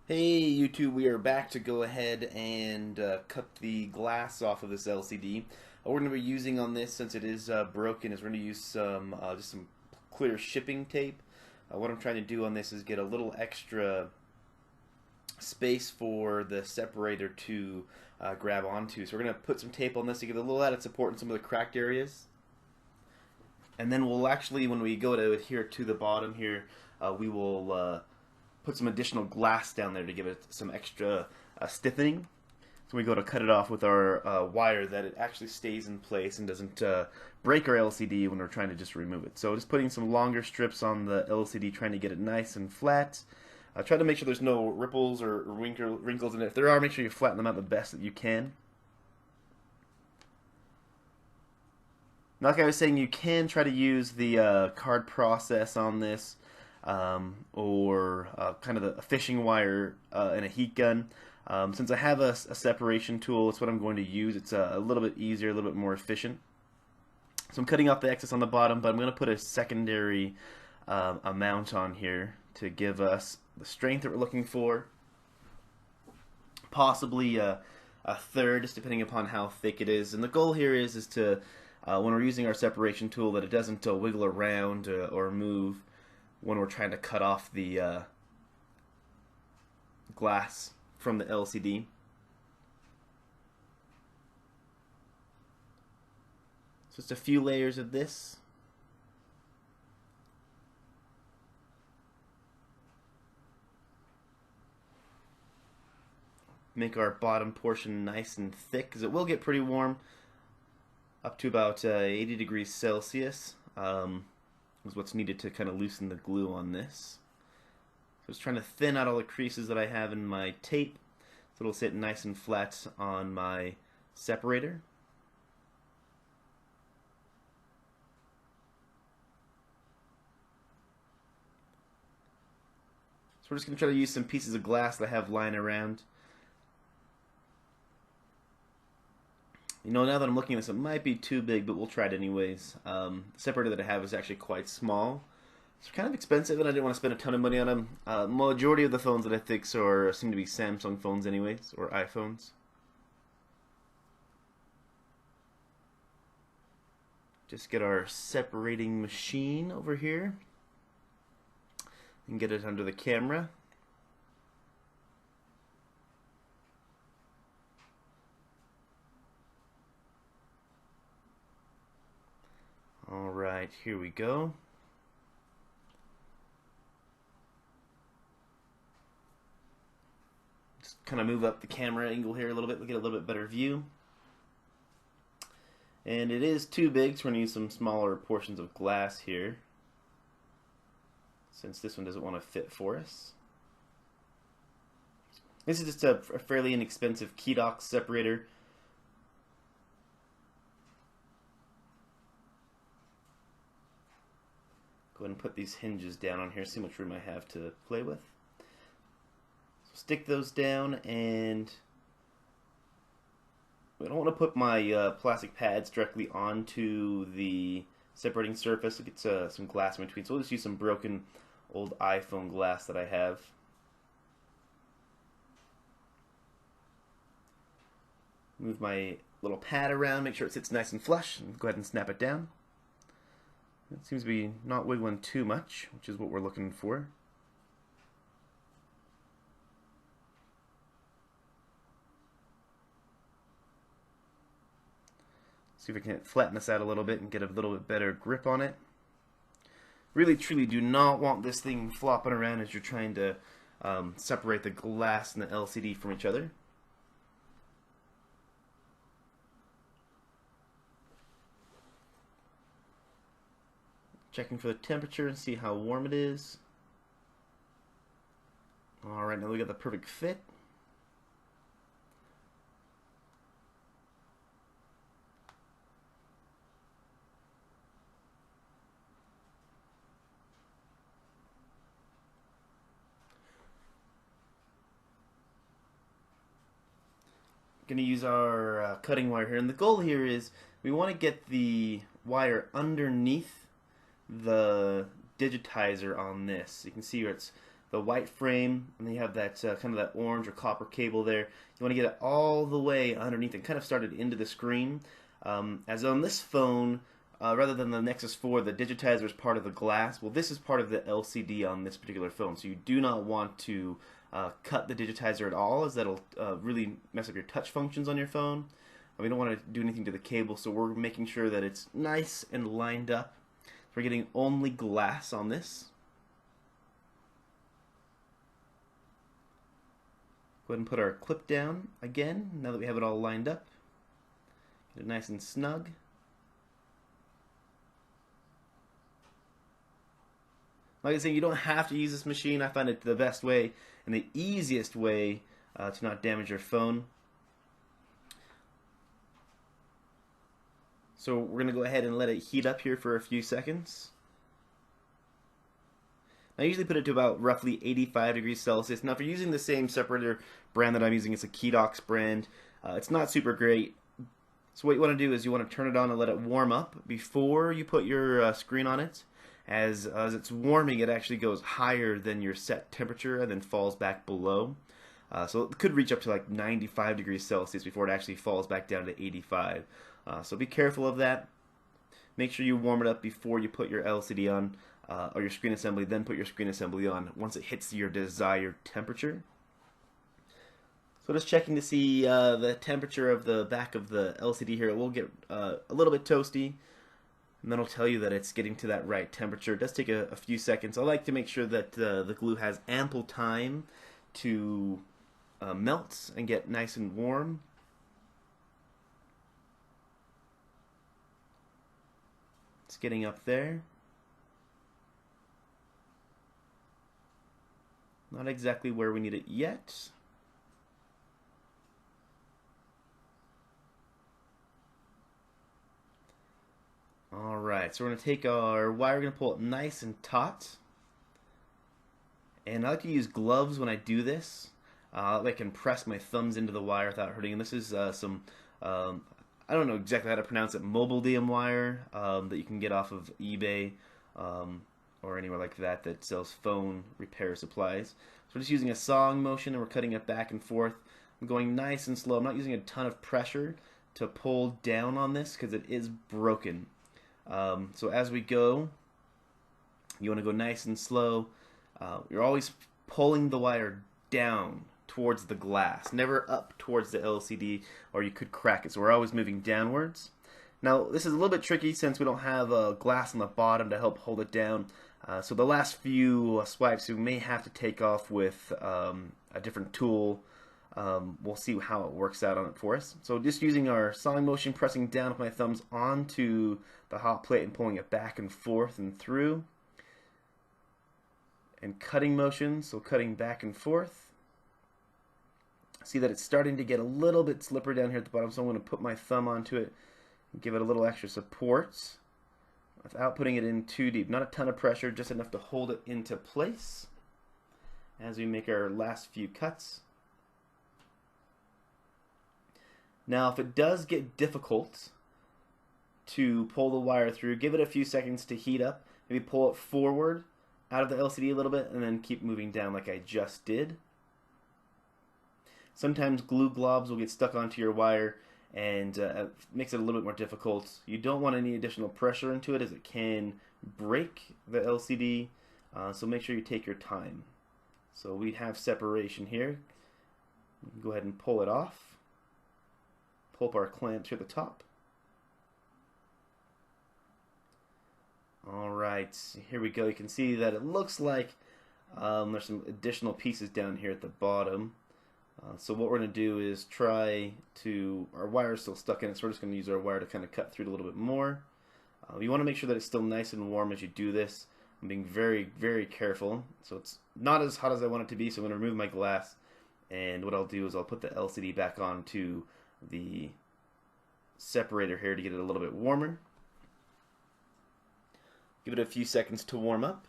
Hey YouTube, we are back to go ahead and cut the glass off of this LCD. What we're going to be using on this, since it is broken, is we're going to use just some clear shipping tape. What I'm trying to do on this is get a little extra space for the separator to grab onto. So we're going to put some tape on this to give it a little added support in some of the cracked areas. And then we'll actually, when we go to adhere to the bottom here, we will put some additional glass down there to give it some extra stiffening. So we go to cut it off with our wire that it actually stays in place and doesn't break our LCD when we're trying to just remove it. So just putting some longer strips on the LCD, trying to get it nice and flat. Try to make sure there's no ripples or wrinkles in it. If there are, make sure you flatten them out the best that you can. Now, like I was saying, you can try to use the card process on this, or kind of a fishing wire and a heat gun. Since I have a separation tool, it's what I'm going to use. It's a little bit easier, a little bit more efficient. So I'm cutting off the excess on the bottom, but I'm going to put a secondary amount on here to give us the strength that we're looking for. Possibly a third, just depending upon how thick it is. And the goal here is to, when we're using our separation tool, that it doesn't wiggle around or move when we're trying to cut off the glass from the LCD. So just a few layers of this. Make our bottom portion nice and thick, because it will get pretty warm, up to about 80 degrees Celsius. Is what's needed to kind of loosen the glue on this. So just trying to thin out all the creases that I have in my tape, so it'll sit nice and flat on my separator. So we're just going to try to use some pieces of glass that I have lying around. You know, now that I'm looking at this, it might be too big, but we'll try it anyways. The separator that I have is actually quite small. It's kind of expensive, and I didn't want to spend a ton of money on them. Majority of the phones that I fix seem to be Samsung phones anyways, or iPhones. Just get our separating machine over here and get it under the camera. Alright, here we go. Just kind of move up the camera angle here a little bit to get a little bit better view. And it is too big, so we're going to use some smaller portions of glass here, since this one doesn't want to fit for us. This is just a fairly inexpensive Kedox separator. Go ahead and put these hinges down on here, see how much room I have to play with. So stick those down, and I don't want to put my plastic pads directly onto the separating surface. It gets some glass in between, so we'll just use some broken old iPhone glass that I have. Move my little pad around, make sure it sits nice and flush, and go ahead and snap it down. It seems to be not wiggling too much, which is what we're looking for. See if I can flatten this out a little bit and get a little bit better grip on it. Really, truly do not want this thing flopping around as you're trying to separate the glass and the LCD from each other. Checking for the temperature and see how warm it is. Alright, now we got the perfect fit. Going to use our cutting wire here, and the goal here is we want to get the wire underneath the digitizer on this. You can see where it's the white frame, and then you have that kind of that orange or copper cable there. You want to get it all the way underneath and kind of started into the screen. As on this phone, rather than the Nexus 4, the digitizer is part of the glass. Well, this is part of the LCD on this particular phone, so you do not want to cut the digitizer at all, as that'll really mess up your touch functions on your phone. We don't want to do anything to the cable, so we're making sure that it's nice and lined up. So we're getting only glass on this. Go ahead and put our clip down again, now that we have it all lined up. Get it nice and snug. Like I say, you don't have to use this machine. I find it the best way and the easiest way to not damage your phone. So we're going to go ahead and let it heat up here for a few seconds. I usually put it to about roughly 85 degrees Celsius. Now if you're using the same separator brand that I'm using, it's a Kedox brand. It's not super great. So what you want to do is you want to turn it on and let it warm up before you put your screen on it. As it's warming, it actually goes higher than your set temperature and then falls back below. So it could reach up to like 95 degrees Celsius before it actually falls back down to 85. So be careful of that. Make sure you warm it up before you put your LCD on or your screen assembly, then put your screen assembly on once it hits your desired temperature. So just checking to see the temperature of the back of the LCD here. It will get a little bit toasty, and then it'll tell you that it's getting to that right temperature. It does take a few seconds. I like to make sure that the glue has ample time to melt and get nice and warm. It's getting up there. Not exactly where we need it yet. Alright, so we're going to take our wire, we're going to pull it nice and taut. And I like to use gloves when I do this. I can press my thumbs into the wire without hurting. And this is some, I don't know exactly how to pronounce it, molybdenum wire that you can get off of eBay or anywhere like that that sells phone repair supplies. So we're just using a sawing motion and we're cutting it back and forth. I'm going nice and slow. I'm not using a ton of pressure to pull down on this because it is broken. So as we go, you want to go nice and slow. You're always pulling the wire down towards the glass, never up towards the LCD, or you could crack it. So we're always moving downwards. Now this is a little bit tricky since we don't have glass on the bottom to help hold it down. So the last few swipes we may have to take off with a different tool. We'll see how it works out on it for us. So just using our sawing motion, pressing down with my thumbs onto the hot plate and pulling it back and forth and through. And cutting motion, so cutting back and forth. See that it's starting to get a little bit slippery down here at the bottom, so I'm going to put my thumb onto it and give it a little extra support without putting it in too deep. Not a ton of pressure, just enough to hold it into place as we make our last few cuts. Now if it does get difficult to pull the wire through, give it a few seconds to heat up. Maybe pull it forward out of the LCD a little bit and then keep moving down like I just did. Sometimes glue globs will get stuck onto your wire and makes it a little bit more difficult. You don't want any additional pressure into it as it can break the LCD, so make sure you take your time. So we have separation here. Go ahead and pull it off. Pull up our clamps here at the top. Alright, here we go. You can see that it looks like there's some additional pieces down here at the bottom. So what we're going to do is try to, our wire is still stuck in it, so we're just going to use our wire to kind of cut through it a little bit more. You want to make sure that it's still nice and warm as you do this. I'm being very, very careful. So it's not as hot as I want it to be, so I'm going to remove my glass. And what I'll do is I'll put the LCD back onto the separator here to get it a little bit warmer. Give it a few seconds to warm up.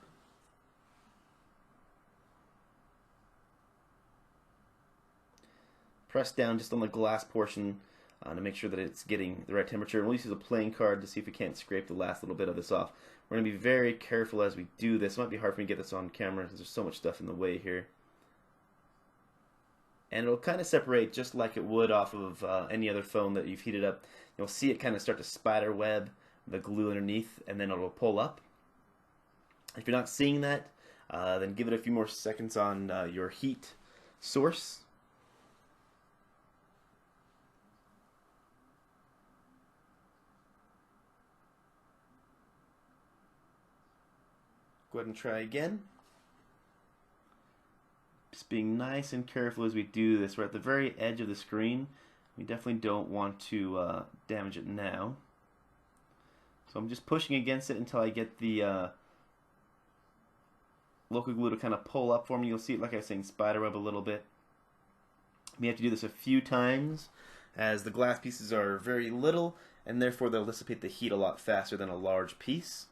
Press down just on the glass portion to make sure that it's getting the right temperature. And we'll use a playing card to see if we can't scrape the last little bit of this off. We're going to be very careful as we do this. It might be hard for me to get this on camera because there's so much stuff in the way here. And it'll kind of separate just like it would off of any other phone that you've heated up. You'll see it kind of start to spider web the glue underneath, and then it'll pull up. If you're not seeing that, then give it a few more seconds on your heat source. Go ahead and try again. Just being nice and careful as we do this. We're at the very edge of the screen. We definitely don't want to damage it now. So I'm just pushing against it until I get the LOCA glue to kind of pull up for me. You'll see it, like I was saying, spiderweb a little bit. We have to do this a few times as the glass pieces are very little, and therefore they'll dissipate the heat a lot faster than a large piece.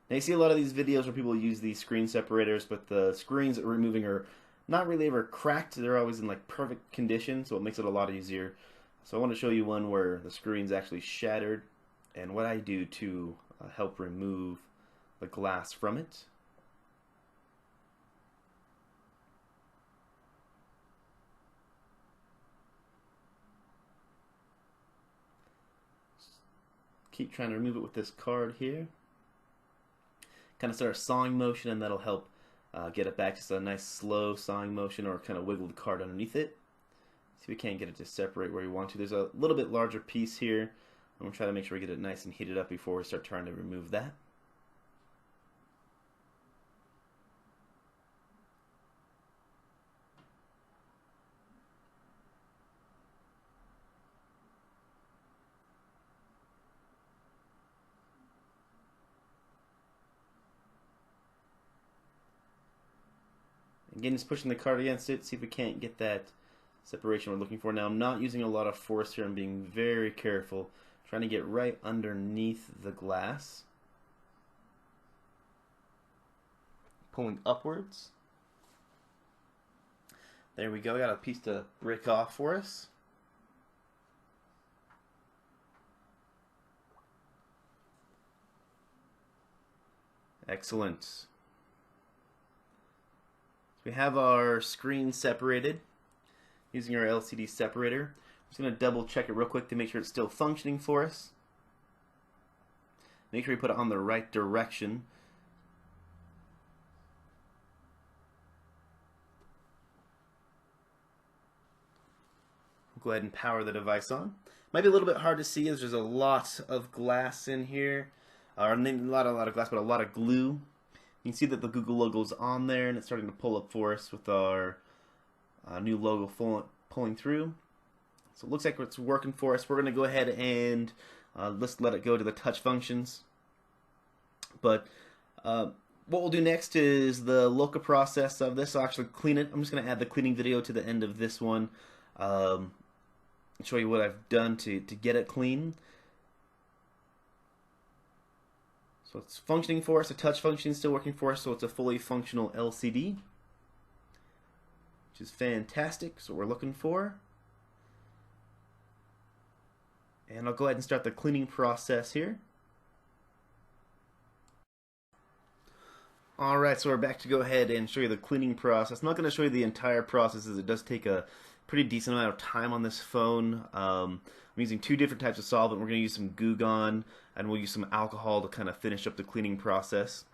Now you see a lot of these videos where people use these screen separators, but the screens that we're removing are not really ever cracked. They're always in like perfect condition, so it makes it a lot easier. So I want to show you one where the screen's actually shattered and what I do to help remove the glass from it. Keep trying to remove it with this card here. Kind of start a sawing motion, and that'll help get it back. Just a nice slow sawing motion, or kind of wiggle the card underneath it. See if we can't get it to separate where you want to. There's a little bit larger piece here. I'm going to try to make sure we get it nice and heated up before we start trying to remove that. Again, just pushing the card against it, see if we can't get that separation we're looking for. Now, I'm not using a lot of force here. I'm being very careful, trying to get right underneath the glass. Pulling upwards. There we go. We got a piece to break off for us. Excellent. We have our screen separated using our LCD separator. I'm just going to double check it real quick to make sure it's still functioning for us. Make sure we put it on the right direction. We'll go ahead and power the device on. Might be a little bit hard to see as there's a lot of glass in here. Or not a lot of glass, but a lot of glue. You can see that the Google logo's on there, and it's starting to pull up for us with our new logo pulling through. So it looks like it's working for us. We're going to go ahead and let's let it go to the touch functions. But what we'll do next is the LOCA process of this. I'll actually clean it. I'm just going to add the cleaning video to the end of this one. Show you what I've done to get it clean. So it's functioning for us. The touch function is still working for us, so it's a fully functional LCD, which is fantastic. So we're looking for. And I'll go ahead and start the cleaning process here. Alright, so we're back to go ahead and show you the cleaning process. I'm not going to show you the entire process, as it does take a pretty decent amount of time on this phone. I'm using two different types of solvent. We're going to use some Goo Gone, and we'll use some alcohol to kind of finish up the cleaning process.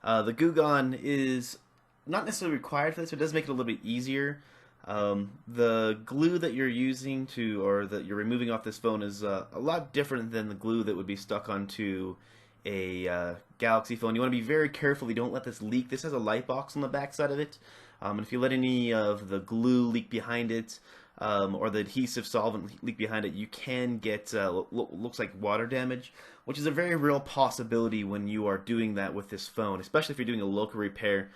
The Goo Gone is not necessarily required for this, but it does make it a little bit easier. The glue that you're using or that you're removing off this phone is a lot different than the glue that would be stuck onto a Galaxy phone. You want to be very careful you don't let this leak. This has a light box on the back side of it, and if you let any of the glue leak behind it, or the adhesive solvent leak behind it, you can get looks like water damage, which is a very real possibility when you are doing that with this phone, especially if you're doing a LOCA repair.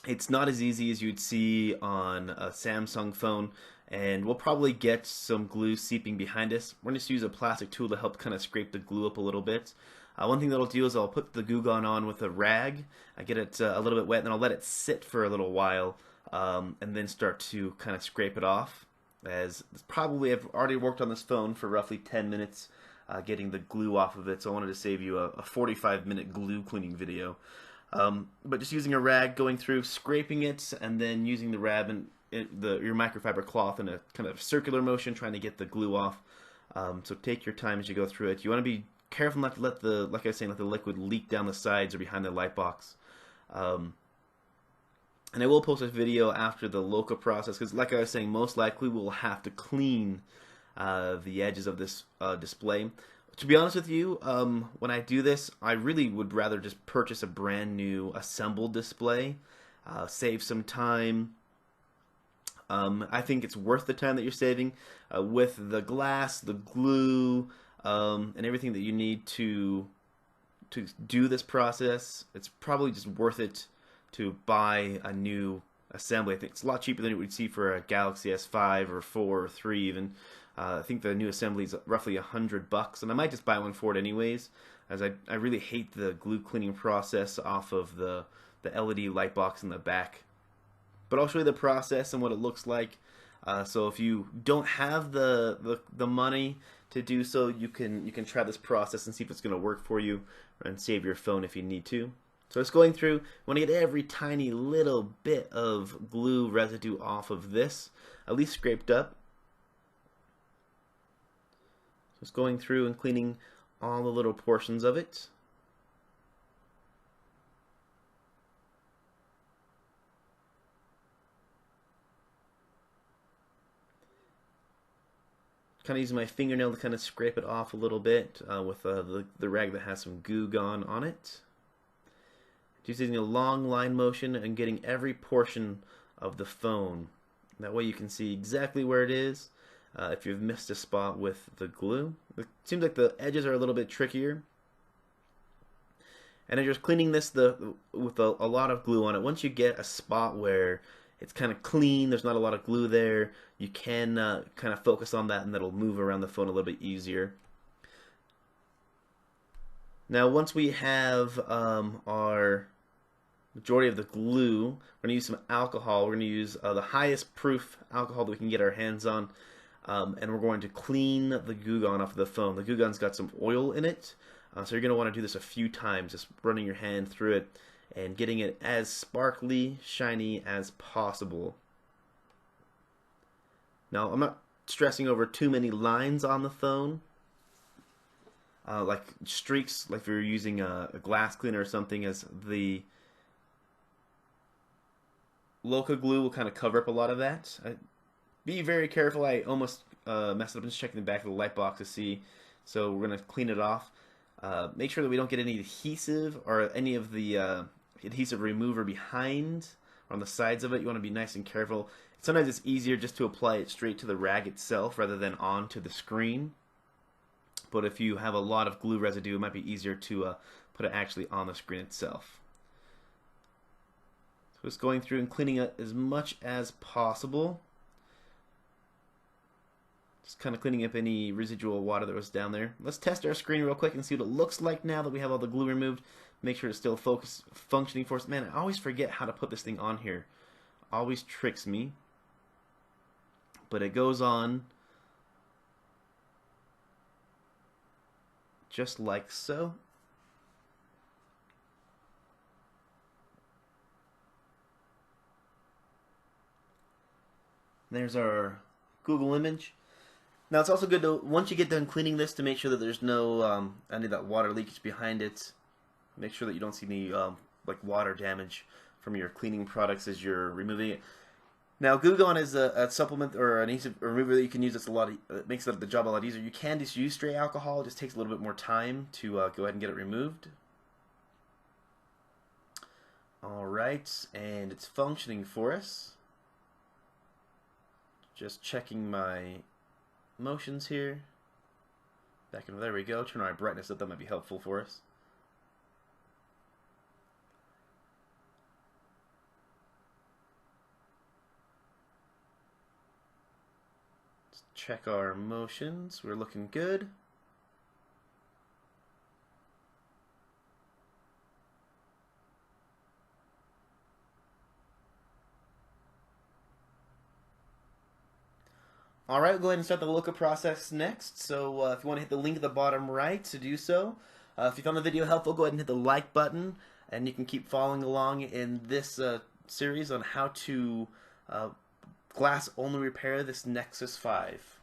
It's not as easy as you'd see on a Samsung phone, and we'll probably get some glue seeping behind us. We're going to use a plastic tool to help kind of scrape the glue up a little bit. One thing that I'll do is I'll put the goo gone on with a rag. I get it a little bit wet, and then I'll let it sit for a little while, and then start to kind of scrape it off. As probably I've already worked on this phone for roughly 10 minutes getting the glue off of it, so I wanted to save you a 45-minute glue cleaning video. But just using a rag, going through, scraping it, and then using the rag and your microfiber cloth in a kind of circular motion, trying to get the glue off. So take your time as you go through it. You want to be careful not to let the, like I was saying, let the liquid leak down the sides or behind the light box. And I will post a video after the LOCA process, because like I was saying, most likely we'll have to clean the edges of this display. To be honest with you, when I do this, I really would rather just purchase a brand new assembled display, save some time. I think it's worth the time that you're saving with the glass, the glue, and everything that you need to do this process. It's probably just worth it to buy a new assembly. I think it's a lot cheaper than you would see for a Galaxy S5 or 4 or 3 even. I think the new assembly is roughly $100, and I might just buy one for it anyways, as I really hate the glue cleaning process off of the LED light box in the back. But I'll show you the process and what it looks like. So if you don't have the money to do so, you can try this process and see if it's going to work for you, and save your phone if you need to. So it's going through. Want to get every tiny little bit of glue residue off of this, at least scraped up. Just going through and cleaning all the little portions of it. Kind of using my fingernail to kind of scrape it off a little bit with the rag that has some goo gone on it. Just using a long line motion and getting every portion of the phone. That way you can see exactly where it is. If you've missed a spot with the glue. It seems like the edges are a little bit trickier. And I'm just cleaning this with a lot of glue on it. Once you get a spot where it's kind of clean, there's not a lot of glue there, you can kind of focus on that, and that'll move around the phone a little bit easier. Now once we have our majority of the glue, we're going to use some alcohol. We're going to use the highest proof alcohol that we can get our hands on. And we're going to clean the Goo Gone off of the phone. The Goo Gone's got some oil in it, so you're going to want to do this a few times, just running your hand through it and getting it as sparkly, shiny as possible. Now, I'm not stressing over too many lines on the phone, like streaks, like if you're using a glass cleaner or something, as the LOCA glue will kind of cover up a lot of that. Be very careful. I almost messed up. I'm just checking the back of the light box to see. So we're going to clean it off. Make sure that we don't get any adhesive or any of the adhesive remover behind or on the sides of it. You want to be nice and careful. Sometimes it's easier just to apply it straight to the rag itself rather than onto the screen. But if you have a lot of glue residue, it might be easier to put it actually on the screen itself. So just going through and cleaning it as much as possible. Just kind of cleaning up any residual water that was down there. Let's test our screen real quick and see what it looks like now that we have all the glue removed. Make sure it's still functioning for us. Man, I always forget how to put this thing on here. Always tricks me. But it goes on just like so. There's our Google image. Now it's also good to, once you get done cleaning this, to make sure that there's no any of that water leakage behind it. Make sure that you don't see any like water damage from your cleaning products as you're removing it. Now Goo Gone is a supplement or an adhesive remover that you can use. It makes the job a lot easier. You can just use straight alcohol. It just takes a little bit more time to go ahead and get it removed. Alright, and it's functioning for us. Just checking my motions here. Back in, there we go. Turn our brightness up, that might be helpful for us. check our motions. We're looking good. Alright, we'll go ahead and start the LOCA process next. So if you want to hit the link at the bottom right to do so. If you found the video helpful, go ahead and hit the like button. And you can keep following along in this series on how to glass only repair this Nexus 5.